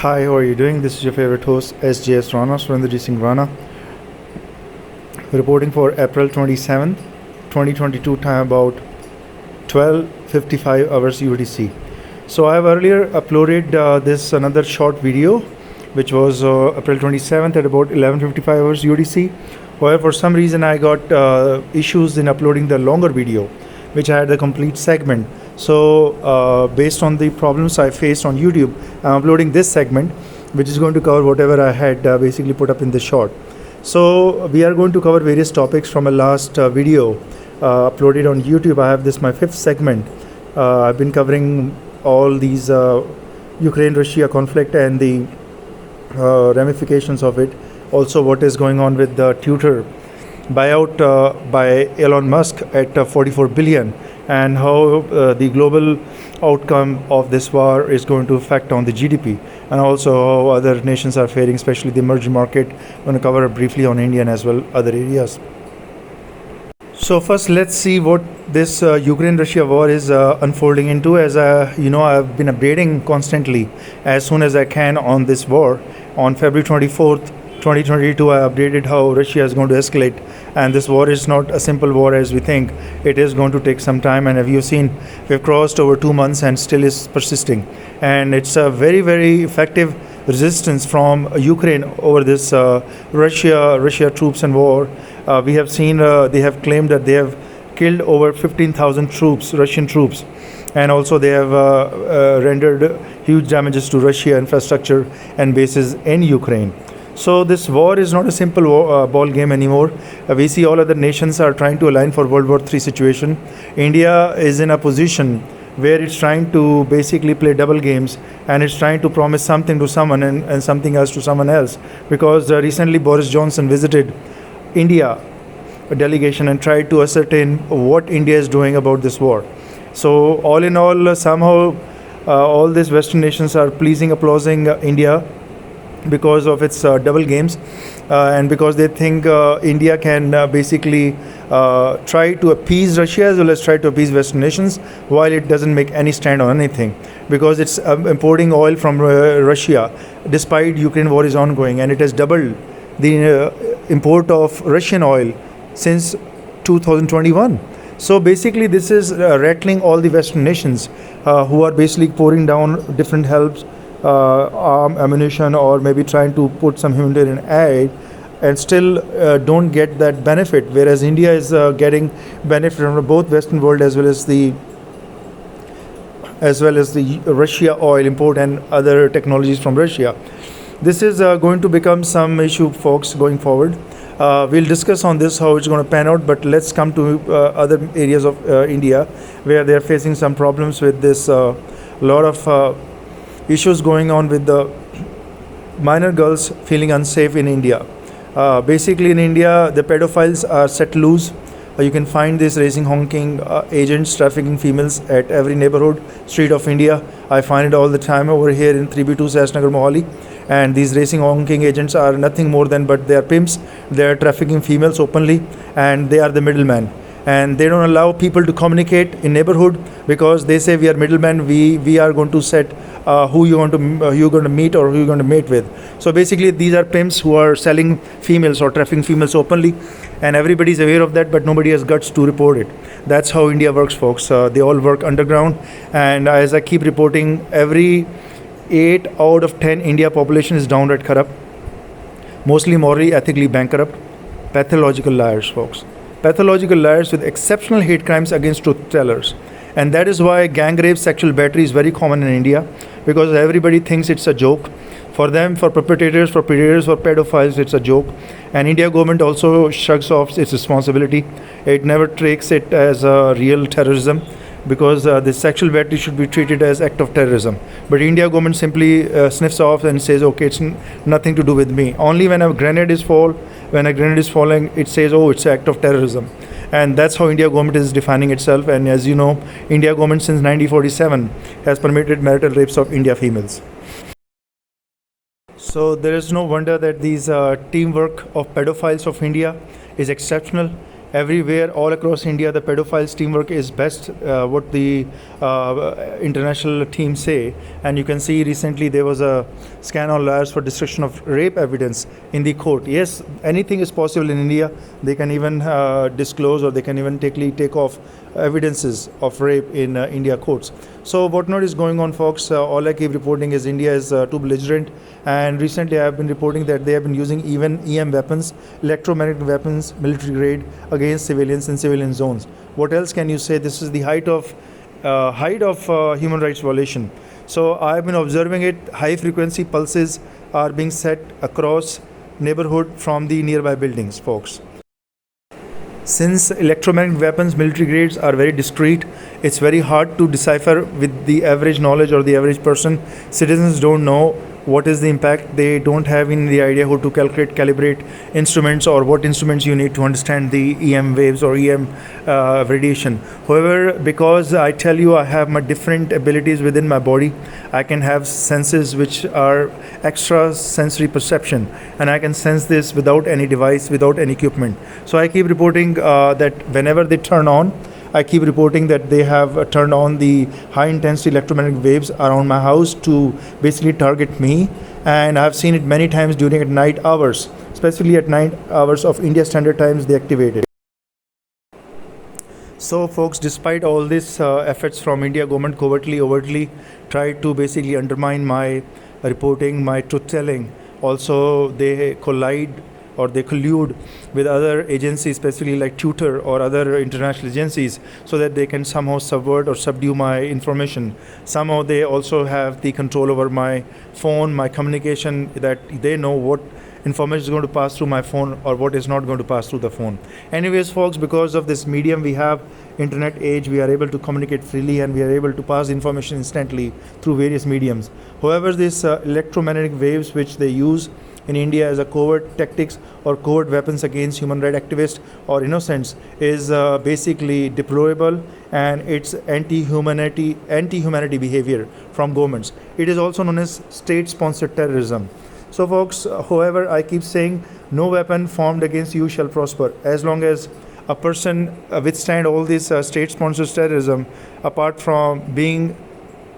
Hi, how are you doing? This is your favorite host, sjsrana, Surinderjit Rana, reporting for April 27th, 2022, time about 12:55 hours UTC. So I have earlier uploaded this another short video, which was April 27th at about 11:55 hours UTC. However, for some reason I got issues in uploading the longer video, which I had the complete segment. So based on the problems I faced on YouTube, I'm uploading this segment, which is going to cover whatever I had basically put up in the short. So we are going to cover various topics from a last video uploaded on YouTube. I have this my fifth segment. I've been covering all these Ukraine-Russia conflict and the ramifications of it. Also, what is going on with the Twitter buyout by Elon Musk at 44 billion, and how the global outcome of this war is going to affect on the GDP, and also how other nations are faring, especially the emerging market. I'm going to cover briefly on India and as well other areas. So first, let's see what this Ukraine-Russia war is unfolding into. As I've been updating constantly as soon as I can on this war. On February 24th, 2022, I updated how Russia is going to escalate, and this war is not a simple war as we think. It is going to take some time, and as you've seen, we've crossed over 2 months and still is persisting. And it's a very, very effective resistance from Ukraine over this Russia troops and war. We have seen they have claimed that they have killed over 15,000 troops, Russian troops, and also they have rendered huge damages to Russia infrastructure and bases in Ukraine. So this war is not a simple ball game anymore. We see all other nations are trying to align for World War III situation. India is in a position where it's trying to basically play double games, and it's trying to promise something to someone and something else to someone else. Because recently Boris Johnson visited India, a delegation, and tried to ascertain what India is doing about this war. So all in all, somehow all these Western nations are applauding India because of its double games, and because they think India can basically try to appease Russia as well as try to appease Western nations, while it doesn't make any stand on anything, because it's importing oil from Russia despite Ukraine war is ongoing, and it has doubled the import of Russian oil since 2021. So basically this is rattling all the Western nations who are basically pouring down different helps, ammunition, or maybe trying to put some humanitarian aid, and still don't get that benefit, whereas India is getting benefit from both Western world as well as the Russia oil import and other technologies from Russia. This is going to become some issue, folks, going forward. We'll discuss on this how it's going to pan out, but let's come to other areas of India where they're facing some problems with this lot of issues going on with the minor girls feeling unsafe in India. Basically in India, the pedophiles are set loose. You can find these racing honking agents trafficking females at every neighborhood street of India. I find it all the time over here in 3B2 SAS Nagar Mohali. And these racing honking agents are nothing more than but they are pimps. They are trafficking females openly, and they are the middleman. And they don't allow people to communicate in neighborhood, because they say we are middlemen. We are going to set who you're going to meet or who you're going to mate with. So basically, these are pimps who are selling females or trafficking females openly, and everybody is aware of that, but nobody has guts to report it. That's how India works, folks. They all work underground, and as I keep reporting, every 8 out of 10 India population is downright corrupt, mostly morally, ethically bankrupt, pathological liars, folks. Pathological liars with exceptional hate crimes against truth tellers. And that is why gang rape, sexual battery is very common in India, because everybody thinks it's a joke. For them, for perpetrators, for predators, for pedophiles, it's a joke. And India government also shrugs off its responsibility. It never takes it as a real terrorism, because the sexual battery should be treated as act of terrorism. But India government simply sniffs off and says, okay, it's nothing to do with me. Only when a grenade is falling, it says, oh, it's an act of terrorism. And that's how India government is defining itself. And as you know, India government since 1947 has permitted marital rapes of India females. So there is no wonder that these teamwork of pedophiles of India is exceptional. everywhere, all across India, the pedophiles teamwork is best, what the international teams say. And you can see recently there was a scan on lawyers for destruction of rape evidence in the court. Yes, anything is possible in India. They can even disclose, or they can even take off evidences of rape in India courts. So what not is going on, folks? All I keep reporting is India is too belligerent, and recently I have been reporting that they have been using even EM weapons, electromagnetic weapons, military grade, against civilians in civilian zones. What else can you say? This is the height of human rights violation. So I have been observing it. High frequency pulses are being set across neighborhood from the nearby buildings, folks. Since electromagnetic weapons, military grades, are very discreet, it's very hard to decipher with the average knowledge or the average person. Citizens don't know what is the impact. They don't have any idea how to calibrate instruments, or what instruments you need to understand the EM waves or EM radiation. However, because I tell you, I have my different abilities within my body, I can have senses which are extra sensory perception, and I can sense this without any device, without any equipment. So I keep reporting that whenever they turn on, I keep reporting that they have turned on the high intensity electromagnetic waves around my house to basically target me. And I've seen it many times during at night hours, especially at night hours of India Standard Times, they activate it. So folks, despite all these efforts from India government, overtly tried to basically undermine my reporting, my truth telling. Also, they collude with other agencies, especially like Tutor or other international agencies, so that they can somehow subvert or subdue my information. Somehow they also have the control over my phone, my communication, that they know what information is going to pass through my phone or what is not going to pass through the phone. Anyways, folks, because of this medium we have, internet age, we are able to communicate freely, and we are able to pass information instantly through various mediums. However, this electromagnetic waves which they use in India as a covert tactics or covert weapons against human rights activists or innocents is basically deplorable, and it's anti-humanity behavior from governments. It is also known as state-sponsored terrorism. So folks, however, I keep saying, no weapon formed against you shall prosper. As long as a person withstand all this state-sponsored terrorism, apart from being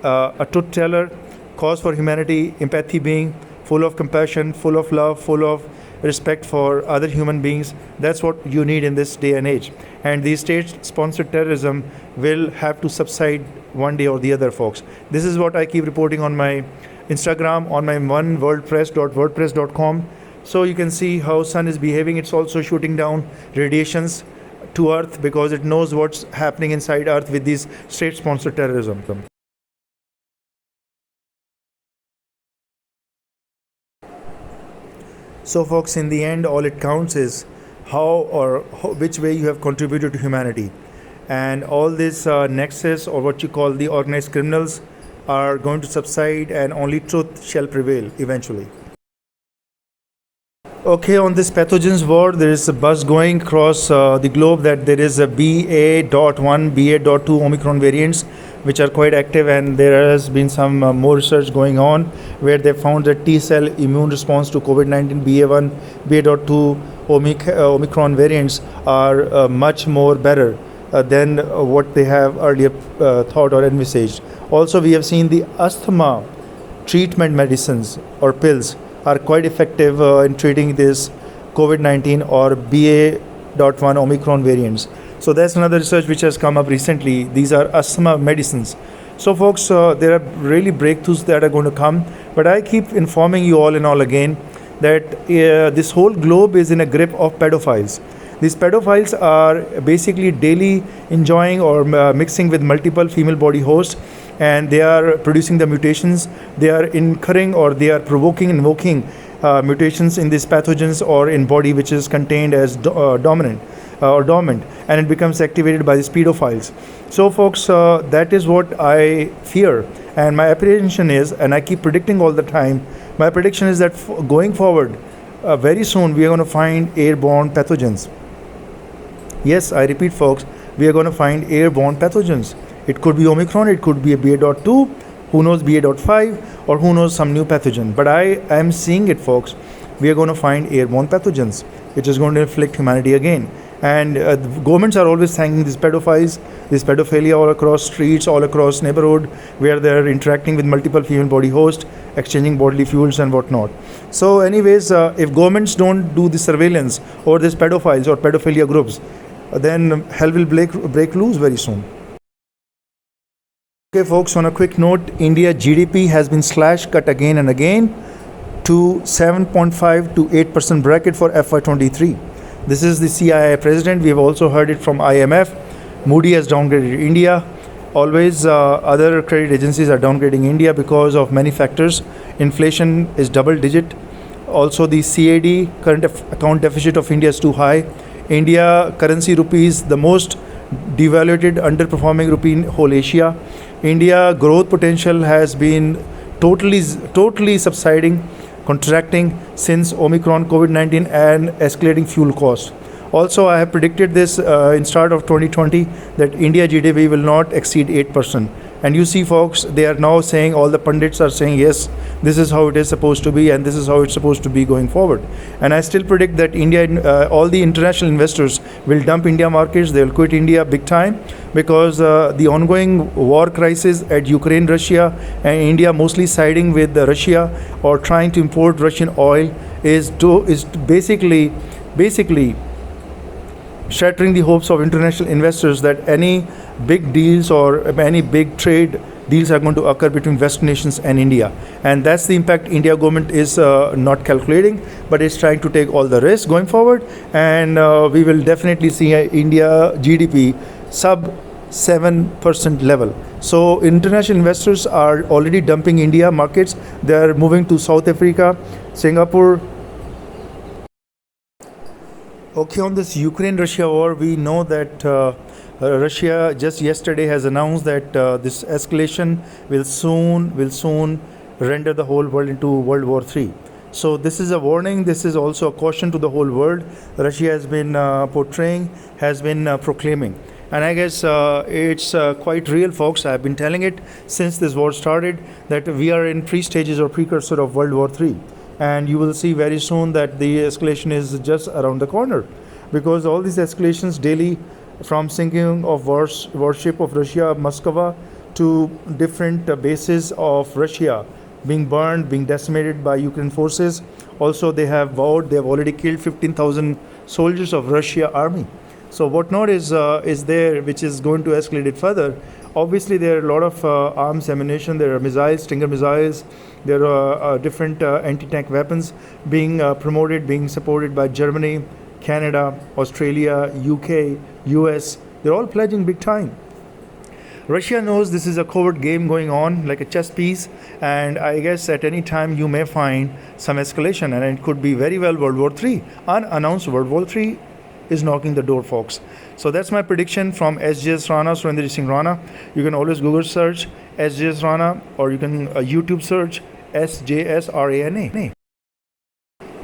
a truth teller, cause for humanity, empathy being, full of compassion, full of love, full of respect for other human beings. That's what you need in this day and age. And the state-sponsored terrorism will have to subside one day or the other, folks. This is what I keep reporting on my Instagram, on my oneworldpress.wordpress.com. So you can see how sun is behaving. It's also shooting down radiations to Earth because it knows what's happening inside Earth with this state-sponsored terrorism. So folks, in the end, all it counts is which way you have contributed to humanity. And all this nexus, or what you call the organized criminals, are going to subside, and only truth shall prevail eventually. Okay, on this pathogens war, there is a buzz going across the globe that there is a BA.1, BA.2 Omicron variants which are quite active, and there has been some more research going on where they found that T-cell immune response to COVID-19 BA1, BA.2 Omicron variants are much more better than what they have earlier thought or envisaged. Also, we have seen the asthma treatment medicines or pills are quite effective in treating this COVID-19 or BA.1 Omicron variants. So that's another research which has come up recently. These are asthma medicines. So folks, there are really breakthroughs that are going to come. But I keep informing you all and all again that this whole globe is in a grip of pedophiles. These pedophiles are basically daily enjoying or mixing with multiple female body hosts, and they are producing the mutations. They are incurring, or they are invoking mutations in these pathogens or in body which is contained as dominant or dormant, and it becomes activated by these pedophiles. So folks, that is what I fear, and my apprehension is, and I keep predicting all the time, my prediction is that going forward, very soon we are going to find airborne pathogens. Yes, I repeat folks, we are going to find airborne pathogens. It could be Omicron, it could be a BA.2, who knows BA.5, or who knows some new pathogen. But I am seeing it, folks. We are going to find airborne pathogens, which is going to inflict humanity again. And the governments are always thanking these pedophiles, this pedophilia all across streets, all across neighborhood, where they're interacting with multiple female body hosts, exchanging bodily fluids and whatnot. So anyways, if governments don't do the surveillance over these pedophiles or pedophilia groups, then hell will break loose very soon. Okay folks, on a quick note, India GDP has been cut again and again to 7.5 to 8% bracket for FY23. This is the CII president. We have also heard it from IMF. Moody has downgraded India. Always other credit agencies are downgrading India because of many factors. Inflation is double digit. Also the CAD, current account deficit of India, is too high. India currency rupees, the most devaluated, underperforming rupee in whole Asia. India growth potential has been totally subsiding, contracting since Omicron, COVID-19 and escalating fuel costs. Also, I have predicted this in start of 2020 that India GDP will not exceed 8%. And you see folks, they are now saying, all the pundits are saying, yes, this is how it is supposed to be and this is how it's supposed to be going forward. And I still predict that India, all the international investors will dump India markets, they will quit India big time, because the ongoing war crisis at Ukraine, Russia and India mostly siding with Russia or trying to import Russian oil is basically shattering the hopes of international investors that any big deals or any big trade deals are going to occur between Western nations and India. And that's the impact India government is not calculating, but it's trying to take all the risk going forward. And we will definitely see India GDP sub 7% level. So international investors are already dumping India markets. They are moving to South Africa, Singapore. Okay, on this Ukraine-Russia war, we know that Russia just yesterday has announced that this escalation will soon render the whole world into World War III. So this is a warning. This is also a caution to the whole world. Russia has been proclaiming. And I guess it's quite real, folks. I've been telling it since this war started that we are in pre-stages or precursor of World War III. And you will see very soon that the escalation is just around the corner, because all these escalations daily, from sinking of warship of Russia, Moscow, to different bases of Russia being burned, being decimated by Ukraine forces. Also, they have already killed 15,000 soldiers of Russia army. So whatnot is there, which is going to escalate it further. Obviously, there are a lot of arms, ammunition. There are missiles, Stinger missiles. There are different anti-tank weapons being promoted, being supported by Germany, Canada, Australia, UK, US. They're all pledging big time. Russia knows this is a covert game going on, like a chess piece, and I guess at any time you may find some escalation, and it could be very well World War III. Unannounced World War III is knocking the door, folks. So that's my prediction from sjsrana, Surinderjit Rana. You can always Google search sjsrana, or you can YouTube search sjsrana.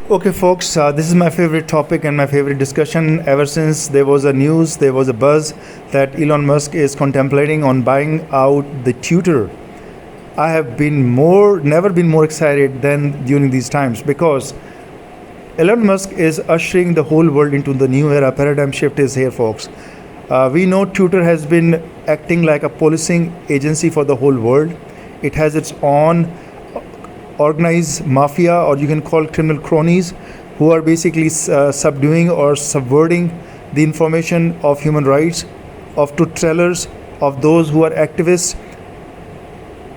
Okay folks, this is my favorite topic and my favorite discussion. Ever since there was a buzz that Elon Musk is contemplating on buying out the Twitter, I have never been more excited than during these times, because Elon Musk is ushering the whole world into the new era. Paradigm shift is here, folks. We know Twitter has been acting like a policing agency for the whole world. It has its own organized mafia, or you can call criminal cronies, who are basically subduing or subverting the information of human rights, of truth tellers, of those who are activists.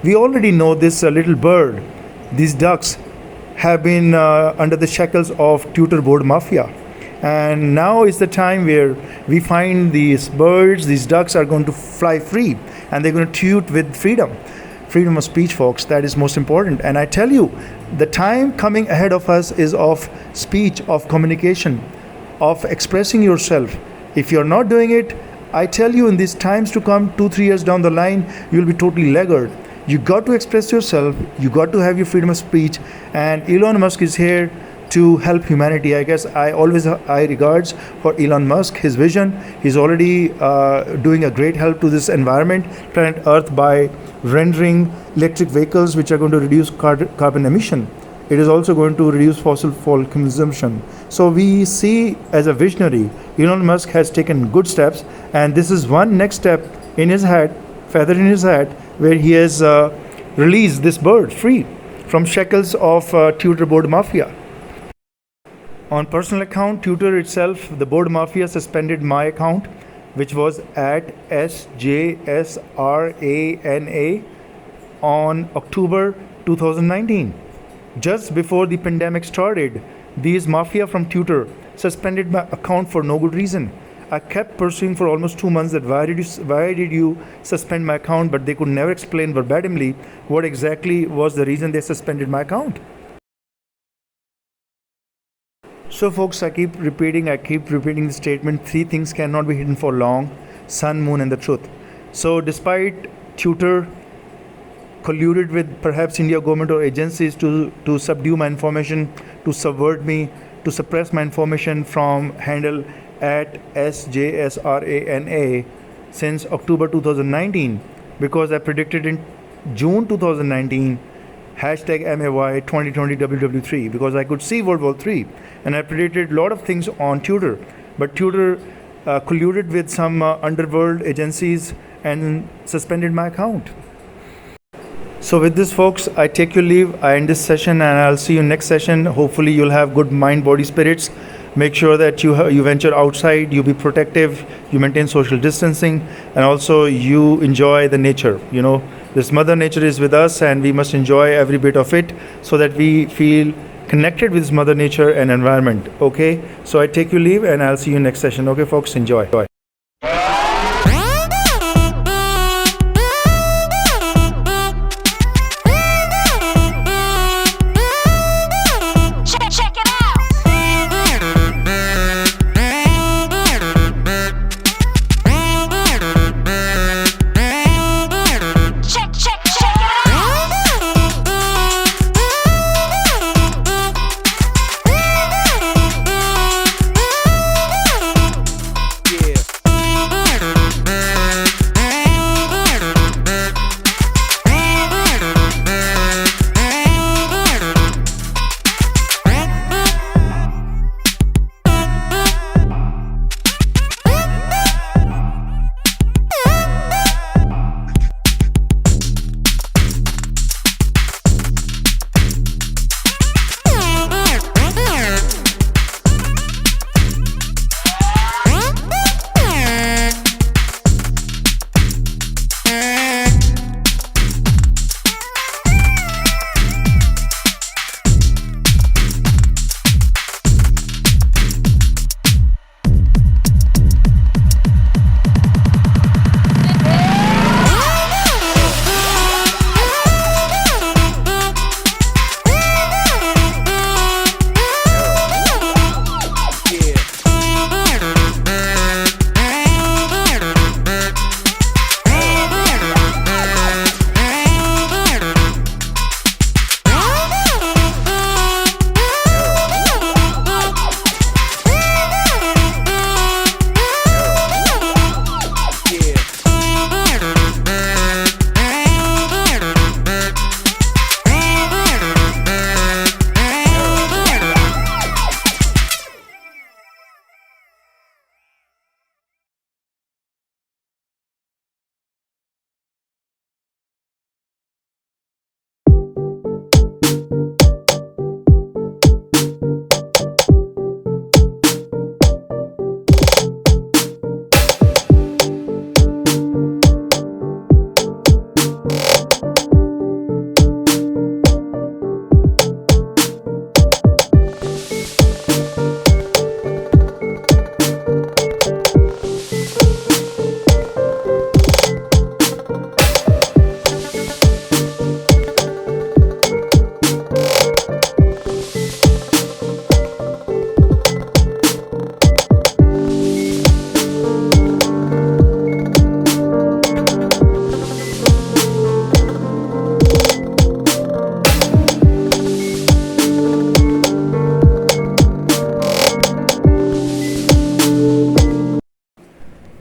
We already know this little bird, these ducks, have been under the shackles of Twitter board mafia. And now is the time where we find these birds, these ducks are going to fly free, and they're going to tweet with freedom. Freedom of speech, folks, that is most important. And I tell you, the time coming ahead of us is of speech, of communication, of expressing yourself. If you're not doing it, I tell you, in these times to come, 2-3 years down the line, you'll be totally laggard. You got to express yourself, you got to have your freedom of speech, and Elon Musk is here to help humanity. I guess I always high regards for Elon Musk, his vision. He's already doing a great help to this environment, planet Earth, by rendering electric vehicles which are going to reduce carbon emission. it is also going to reduce fossil fuel consumption. So we see, as a visionary, Elon Musk has taken good steps, and this is one next step in his hat, feather in his hat, where he has released this bird free from shackles of Twitter board mafia. On personal account, Twitter itself, the board mafia suspended my account, which was at sjsrana on October 2019. Just before the pandemic started, these mafia from Twitter suspended my account for no good reason. I kept pursuing for almost 2 months that why did you suspend my account, but they could never explain verbatimly what exactly was the reason they suspended my account. So folks, I keep repeating the statement, 3 things cannot be hidden for long: sun, moon and the truth. So despite Twitter colluded with perhaps India government or agencies to subdue my information, to subvert me, to suppress my information from handle at sjsrana since October 2019, because I predicted in June 2019 #MAY 2020 WW3, because I could see World War III, and I predicted a lot of things on Twitter, but Twitter colluded with some underworld agencies and suspended my account. So with this, folks, I take your leave. I end this session, and I'll see you next session. Hopefully you'll have good mind, body, spirits. Make sure that you venture outside, you be protective, you maintain social distancing, and also you enjoy the nature. This mother nature is with us, and we must enjoy every bit of it so that we feel connected with this mother nature and environment. Okay, so I take your leave, and I'll see you next session. Okay folks, enjoy.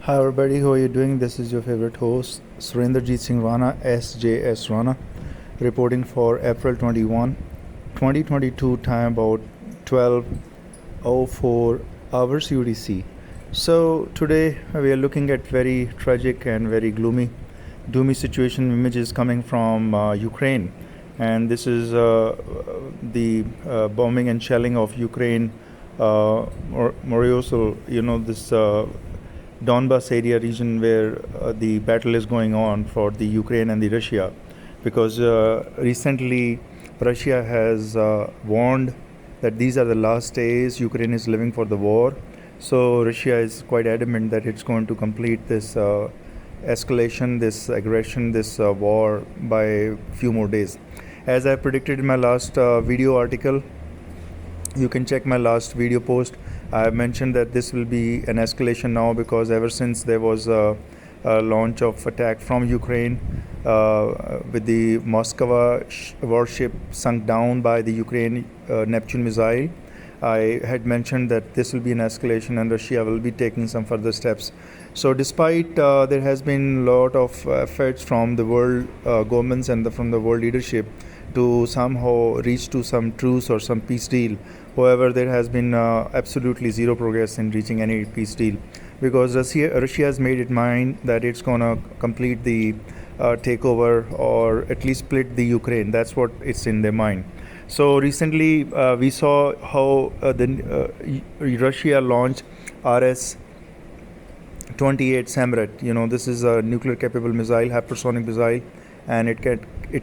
Hi everybody, how are you doing? This is your favorite host, Surinderjit Rana, sjsrana, reporting for April 21, 2022 time, about 12:04 hours UTC. So today we are looking at very tragic and very doomy situation images coming from Ukraine, and this is the bombing and shelling of Ukraine, Mariupol. This Donbas area region where the battle is going on for the Ukraine and the Russia, because recently Russia has warned that these are the last days Ukraine is living for the war. So Russia is quite adamant that it's going to complete this escalation, this aggression, this war by a few more days. As I predicted in my last video article, you can check my last video post. I have mentioned that this will be an escalation now, because ever since there was a launch of attack from Ukraine with the Moscow warship sunk down by the Ukraine Neptune missile, I had mentioned that this will be an escalation and Russia will be taking some further steps. So despite there has been a lot of efforts from the world governments and from the world leadership to somehow reach to some truce or some peace deal, however, there has been absolutely zero progress in reaching any peace deal, because Russia has made its mind that it's going to complete the takeover or at least split the Ukraine. That's what it's in their mind. So recently we saw how Russia launched RS-28 Samrat. This is a nuclear capable missile, hypersonic missile, and it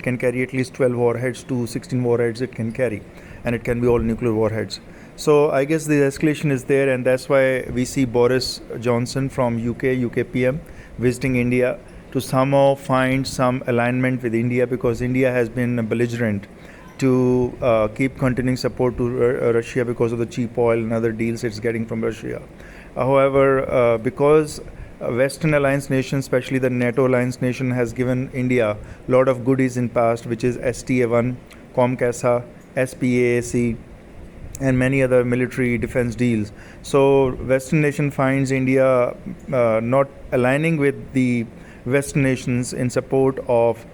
can carry at least 12 warheads to 16 warheads it can carry, and it can be all nuclear warheads. So I guess the escalation is there, and that's why we see Boris Johnson from UK PM visiting India to somehow find some alignment with India, because India has been belligerent to keep continuing support to Russia because of the cheap oil and other deals it's getting from Russia. However, because Western alliance nation, especially the NATO alliance nation, has given India a lot of goodies in past, which is STA-1, COMCASA, SPAAC, and many other military defense deals. So Western nation finds India not aligning with the Western nations in support of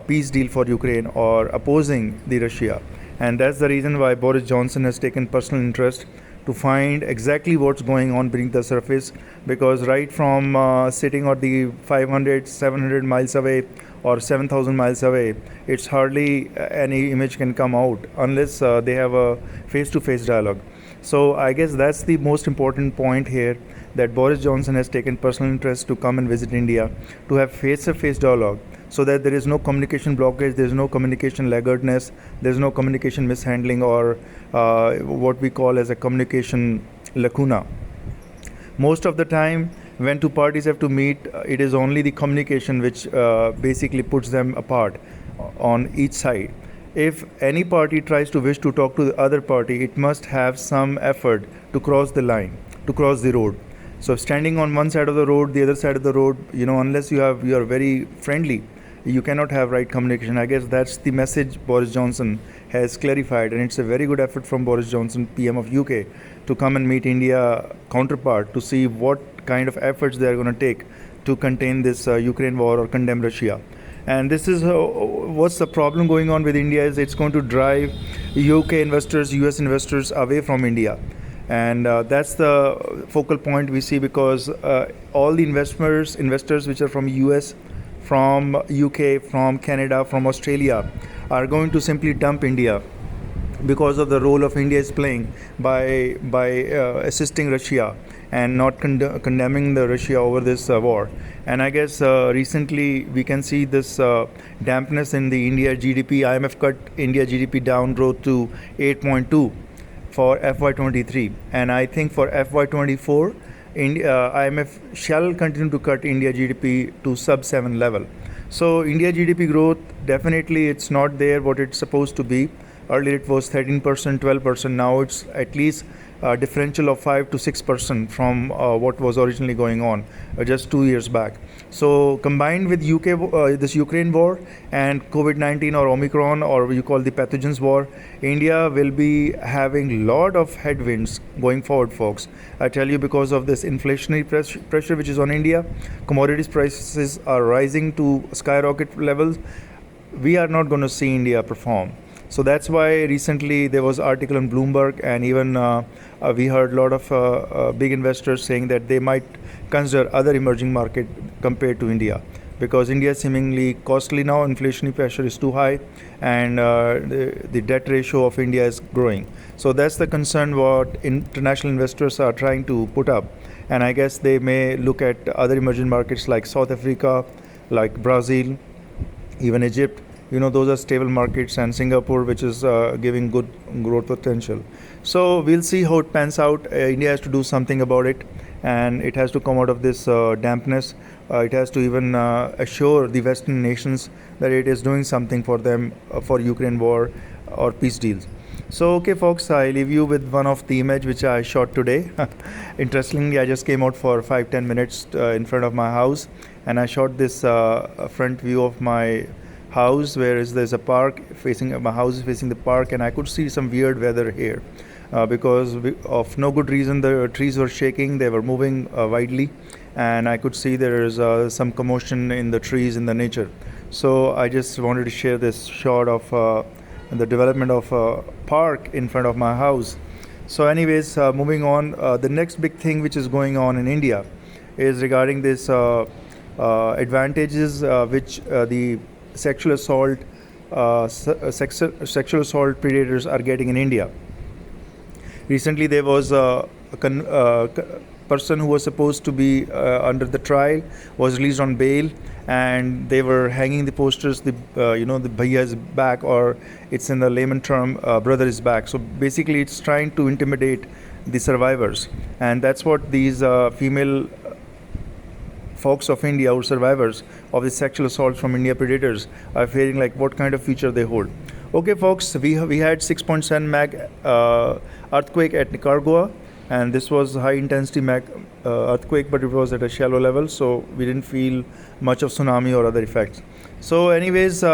peace deal for Ukraine or opposing the Russia. And that's the reason why Boris Johnson has taken personal interest to find exactly what's going on beneath the surface, because right from sitting at the 500, 700 miles away or 7,000 miles away, it's hardly any image can come out unless they have a face-to-face dialogue. So I guess that's the most important point here, that Boris Johnson has taken personal interest to come and visit India, to have face-to-face dialogue, so that there is no communication blockage, there is no communication laggardness, there is no communication mishandling, or what we call as a communication lacuna. Most of the time, when two parties have to meet, it is only the communication which basically puts them apart on each side. If any party tries to wish to talk to the other party, it must have some effort to cross the line, to cross the road. So standing on one side of the road, the other side of the road, unless you are very friendly, you cannot have right communication. I guess that's the message Boris Johnson has clarified, and it's a very good effort from Boris Johnson, PM of UK, to come and meet India counterpart to see what kind of efforts they are going to take to contain this Ukraine war or condemn Russia. And this is what's the problem going on with India is it's going to drive UK investors, US investors away from India. And that's the focal point we see, because all the investors which are from US, from UK, from Canada, from Australia are going to simply dump India because of the role of India is playing by assisting Russia and not condemning the Russia over this war. And I guess recently we can see this dampness in the India GDP. IMF cut India GDP down growth to 8.2 for FY23, and I think for FY24 IMF shall continue to cut India GDP to sub 7 level. So India GDP growth, definitely it's not there what it's supposed to be. Earlier it was 13%, 12%. Now it's at least a differential of 5 to 6% from what was originally going on just 2 years back. So combined with this Ukraine war and COVID-19 or Omicron, or you call the pathogens war, India will be having a lot of headwinds going forward, folks. I tell you, because of this inflationary pressure which is on India, commodities prices are rising to skyrocket levels. We are not going to see India perform. So that's why recently there was article on Bloomberg, and even we heard a lot of big investors saying that they might consider other emerging market compared to India, because India is seemingly costly now, inflationary pressure is too high, and the debt ratio of India is growing. So that's the concern what international investors are trying to put up, and I guess they may look at other emerging markets like South Africa, like Brazil, even Egypt. Those are stable markets, and Singapore, which is giving good growth potential. So we'll see how it pans out. India has to do something about it, and it has to come out of this dampness. It has to even assure the Western nations that it is doing something for them for Ukraine war or peace deals. So okay folks, I leave you with one of the image which I shot today. Interestingly, I just came out for 5-10 minutes in front of my house, and I shot this front view of my house, where there's a park facing my house is facing the park, and I could see some weird weather here because of no good reason the trees were shaking, they were moving widely, and I could see there is some commotion in the trees in the nature. So I just wanted to share this shot of the development of a park in front of my house. So anyways, moving on, the next big thing which is going on in India is regarding this advantages which the sexual assault predators are getting in India. Recently there was a person who was supposed to be under the trial was released on bail, and they were hanging the posters, the bhaiya is back, or it's in the layman term, brother is back. So basically it's trying to intimidate the survivors, and that's what these female folks of India, or survivors of the sexual assault from India predators, are fearing like what kind of future they hold. Okay folks, we had 6.7 mag earthquake at Nicaragua, and this was high intensity mag earthquake, but it was at a shallow level, so we didn't feel much of tsunami or other effects. So anyways,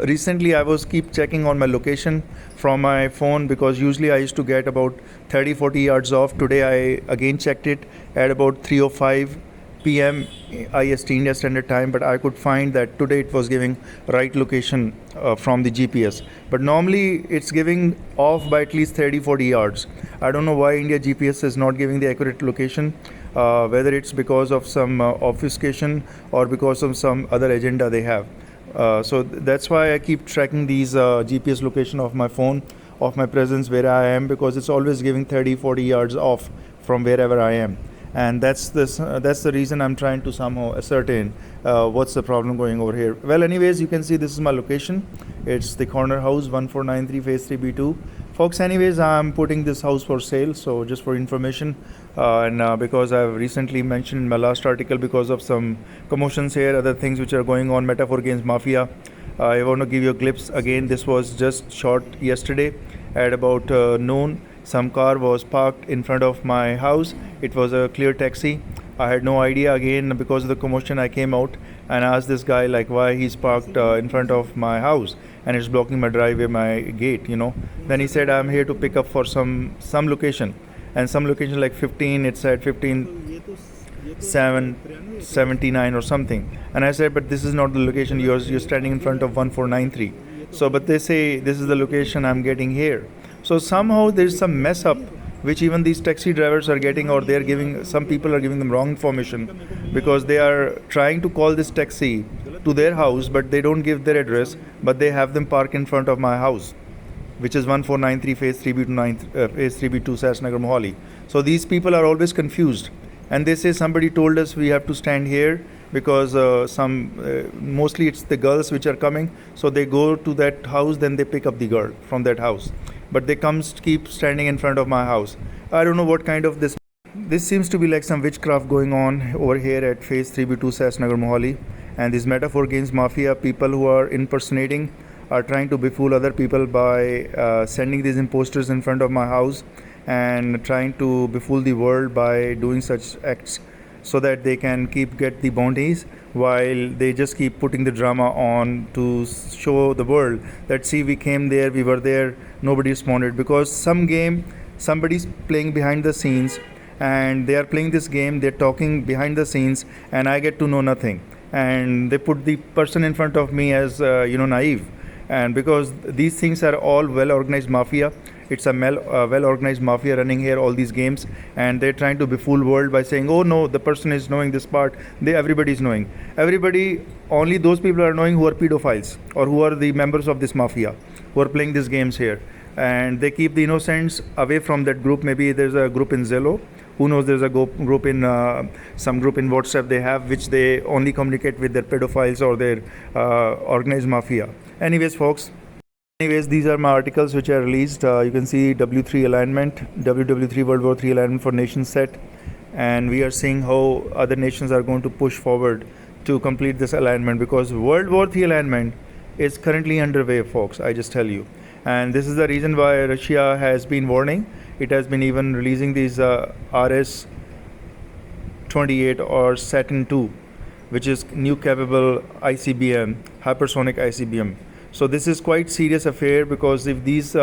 recently I was keep checking on my location from my phone, because usually I used to get about 30-40 yards off. Today I again checked it at about 3:05 p.m. IST, India Standard Time, but I could find that today it was giving right location from the GPS. But normally it's giving off by at least 30-40 yards. I don't know why India GPS is not giving the accurate location, whether it's because of some obfuscation or because of some other agenda they have. So that's why I keep tracking these GPS location of my phone, of my presence where I am, because it's always giving 30-40 yards off from wherever I am. And that's the reason I'm trying to somehow ascertain what's the problem going over here. Well, anyways, you can see this is my location. It's the corner house 1493 phase 3B2. Folks, anyways, I'm putting this house for sale, so just for information, and because I've recently mentioned in my last article, because of some commotions here, other things which are going on, metaphor against mafia, I want to give you a glimpse again. This was just shot yesterday at about noon. Some car was parked in front of my house. It was a clear taxi. I had no idea. Again, because of the commotion, I came out and asked this guy like why he's parked in front of my house and it's blocking my driveway, my gate. Then he said, I'm here to pick up for some location, and some location like 15. It said 15,779 or something. And I said, but this is not the location. You're standing in front of 1493. So, but they say this is the location I'm getting here. So somehow there's some mess up which even these taxi drivers are getting, or they're giving, some people are giving them wrong information, because they are trying to call this taxi to their house, but they don't give their address, but they have them park in front of my house, which is 1493 phase 3B2 SAS Nagar Mohali. So these people are always confused, and they say somebody told us we have to stand here, because mostly it's the girls which are coming, so they go to that house, then they pick up the girl from that house, but they keep standing in front of my house. I don't know what kind of this seems to be like some witchcraft going on over here at phase 3B2 SAS Nagar Mohali, and this metaphor against mafia, people who are impersonating are trying to befool other people by sending these imposters in front of my house and trying to befool the world by doing such acts, so that they can get the bounties, while they just keep putting the drama on to show the world that, see, we came there, we were there, nobody responded. Because somebody's playing behind the scenes, and they are playing this game, they're talking behind the scenes, and I get to know nothing. And they put the person in front of me as naive, And because these things are all well organized mafia, it's a well organized mafia running here all these games, and they're trying to befool world by saying, oh no, the person is knowing this part. Everybody is knowing. Everybody, only those people are knowing who are pedophiles or who are the members of this mafia who are playing these games here, and they keep the innocents away from that group. Maybe there's a group in Zello, who knows, there's a group in some group in WhatsApp they have, which they only communicate with their pedophiles or their organized mafia. Anyways folks, these are my articles which are released. You can see W3 alignment, WW3 World War 3 alignment for nations set, and we are seeing how other nations are going to push forward to complete this alignment, because World War 3 alignment is currently underway folks, I just tell you. And this is the reason why Russia has been warning. It has been even releasing these RS-28 or Saturn II, which is nuke capable ICBM, hypersonic ICBM. So this is quite serious affair, because if these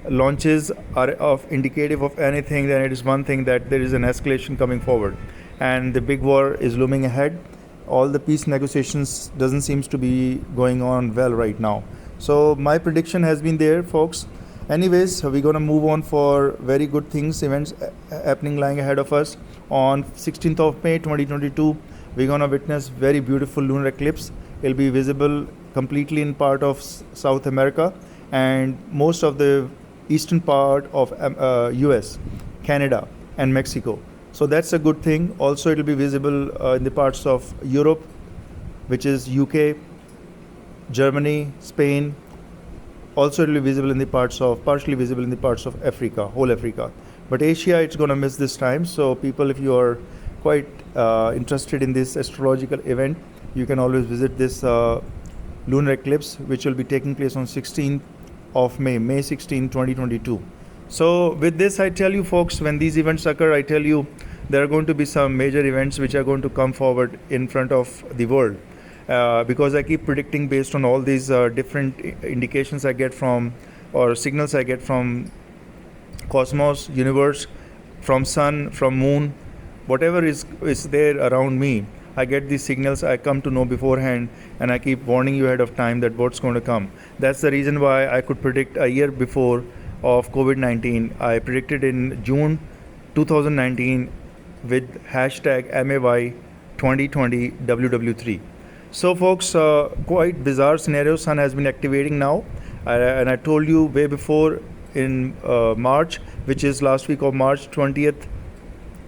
launches are indicative of anything, then it is one thing that there is an escalation coming forward, and the big war is looming ahead. All the peace negotiations doesn't seems to be going on well right now. So my prediction has been there folks. Anyways, we're going to move on for very good things, events happening lying ahead of us. On 16th of May 2022, we're going to witness very beautiful lunar eclipse. It'll be visible completely in part of South America and most of the eastern part of US, Canada and Mexico. So that's a good thing. Also it will be visible in the parts of Europe, which is UK, Germany, Spain. Also it will be visible in the partially visible in the parts of Africa, whole Africa. But Asia, it's going to miss this time. So people, if you are quite interested in this astrological event, you can always visit this lunar eclipse, which will be taking place on 16th of May 16, 2022. So with this, I tell you folks, when these events occur, I tell you there are going to be some major events which are going to come forward in front of the world. Because I keep predicting based on all these different indications I get from, or signals I get from cosmos, universe, from sun, from moon, whatever is there around me. I get these signals, I come to know beforehand, and I keep warning you ahead of time that what's going to come. That's the reason why I could predict a year before of COVID-19. I predicted in June 2019 with hashtag MAY 2020 WW3. So folks, quite bizarre scenario. Sun has been activating now, and I told you way before in March, which is last week of March 20th,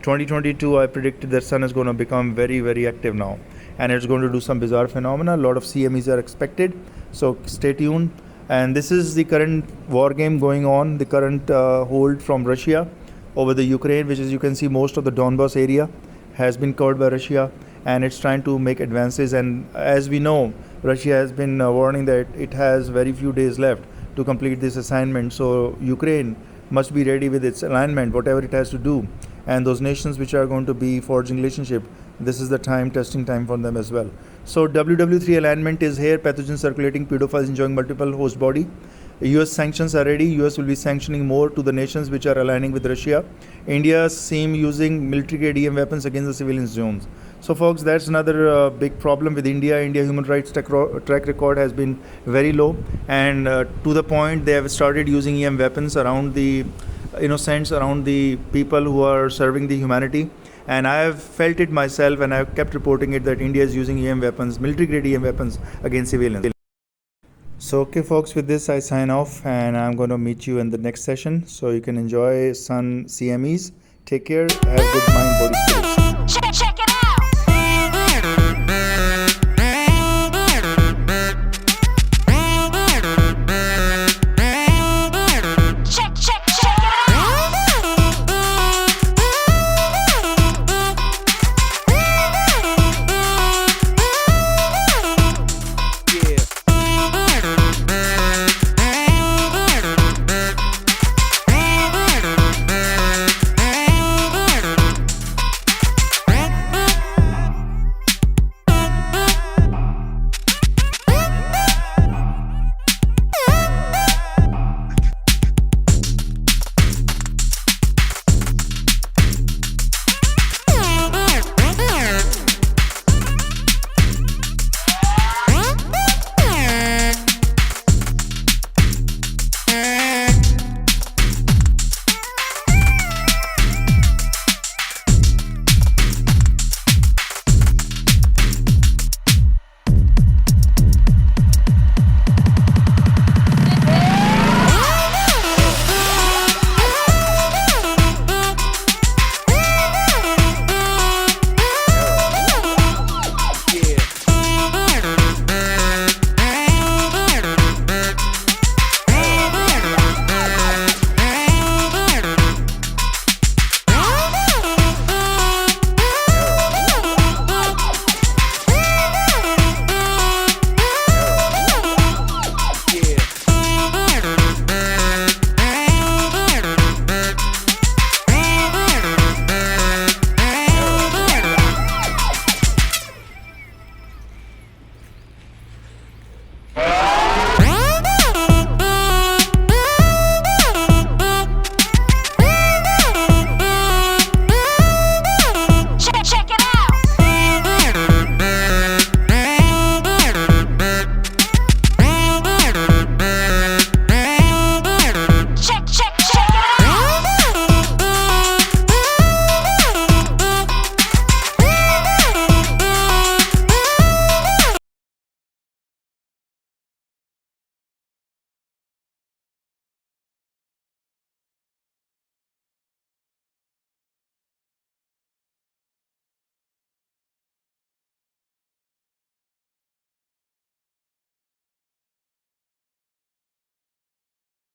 2022, I predicted that sun is going to become very, very active now, and it's going to do some bizarre phenomena. A lot of CMEs are expected, so stay tuned. And this is the current war game going on, the current hold from Russia over the Ukraine, which is, you can see most of the Donbas area has been covered by Russia, and it's trying to make advances. And as we know, Russia has been warning that it has very few days left to complete this assignment. So Ukraine must be ready with its alignment, whatever it has to do. And those nations which are going to be forging relationship, this is the time, testing time for them as well. So WW3 alignment is here. Pathogens circulating, pedophiles enjoying multiple host body. US sanctions are ready. US will be sanctioning more to the nations which are aligning with Russia. India seem using military grade EM weapons against the civilian zones. So folks, that's another big problem with India. India human rights track record has been very low, and to the point they have started using EM weapons around the innocents, around the people who are serving the humanity. And I have felt it myself, and I have kept reporting it, that India is using EM weapons, military grade EM weapons against civilians. So okay folks, with this I sign off, and I'm going to meet you in the next session, so you can enjoy Sun CMEs. Take care, have good mind, body,